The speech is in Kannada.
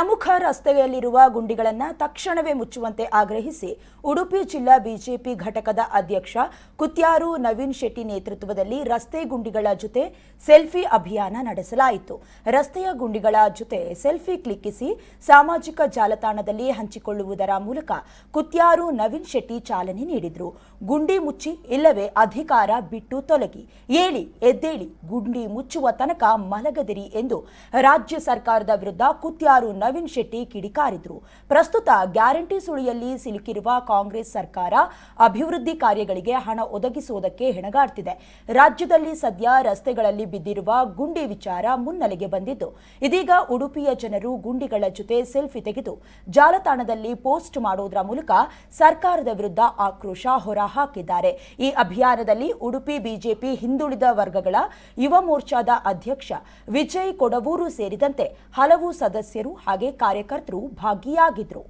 ಪ್ರಮುಖ ರಸ್ತೆಯಲ್ಲಿರುವ ಗುಂಡಿಗಳನ್ನು ತಕ್ಷಣವೇ ಮುಚ್ಚುವಂತೆ ಆಗ್ರಹಿಸಿ ಉಡುಪಿ ಜಿಲ್ಲಾ ಬಿಜೆಪಿ ಘಟಕದ ಅಧ್ಯಕ್ಷ ಕುತ್ಯಾರು ನವೀನ್ ಶೆಟ್ಟಿ ನೇತೃತ್ವದಲ್ಲಿ ರಸ್ತೆ ಗುಂಡಿಗಳ ಜೊತೆ ಸೆಲ್ಫಿ ಅಭಿಯಾನ ನಡೆಸಲಾಯಿತು. ರಸ್ತೆಯ ಗುಂಡಿಗಳ ಜೊತೆ ಸೆಲ್ಫಿ ಕ್ಲಿಕ್ಕಿಸಿ ಸಾಮಾಜಿಕ ಜಾಲತಾಣದಲ್ಲಿ ಹಂಚಿಕೊಳ್ಳುವುದರ ಮೂಲಕ ಕುತ್ಯಾರು ನವೀನ್ ಶೆಟ್ಟಿ ಚಾಲನೆ ನೀಡಿದರು. ಗುಂಡಿ ಮುಚ್ಚಿ ಇಲ್ಲವೇ ಅಧಿಕಾರ ಬಿಟ್ಟು ತೊಲಗಿ, ಏಳಿ ಎದ್ದೇಳಿ, ಗುಂಡಿ ಮುಚ್ಚುವ ತನಕ ಮಲಗದಿರಿ ಎಂದು ರಾಜ್ಯ ಸರ್ಕಾರದ ವಿರುದ್ಧ ಕುತ್ಯಾರು ನವೀನ್ ಶೆಟ್ಟಿ ಕಿಡಿಕಾರಿದ್ರು. ಪ್ರಸ್ತುತ ಗ್ಯಾರಂಟಿ ಸುಳಿಯಲ್ಲಿ ಸಿಲುಕಿರುವ ಕಾಂಗ್ರೆಸ್ ಸರ್ಕಾರ ಅಭಿವೃದ್ಧಿ ಕಾರ್ಯಗಳಿಗೆ ಹಣ ಒದಗಿಸುವುದಕ್ಕೆ ಹೆಣಗಾಡ್ತಿದೆ. ರಾಜ್ಯದಲ್ಲಿ ಸದ್ಯ ರಸ್ತೆಗಳಲ್ಲಿ ಬಿದ್ದಿರುವ ಗುಂಡಿ ವಿಚಾರ ಮುನ್ನೆಲೆಗೆ ಬಂದಿದ್ದು, ಇದೀಗ ಉಡುಪಿಯ ಜನರು ಗುಂಡಿಗಳ ಜೊತೆ ಸೆಲ್ಫಿ ತೆಗೆದು ಜಾಲತಾಣದಲ್ಲಿ ಪೋಸ್ಟ್ ಮಾಡುವುದರ ಮೂಲಕ ಸರ್ಕಾರದ ವಿರುದ್ಧ ಆಕ್ರೋಶ ಹೊರಹಾಕಿದ್ದಾರೆ. ಈ ಅಭಿಯಾನದಲ್ಲಿ ಉಡುಪಿ ಬಿಜೆಪಿ ಹಿಂದುಳಿದ ವರ್ಗಗಳ ಯುವ ಮೋರ್ಚಾದ ಅಧ್ಯಕ್ಷ ವಿಜಯ್ ಕೊಡವೂರು ಸೇರಿದಂತೆ ಹಲವು ಸದಸ್ಯರು ಹಾಗೆ ಕಾರ್ಯಕರ್ತರು ಭಾಗಿಯಾಗಿದ್ದರು.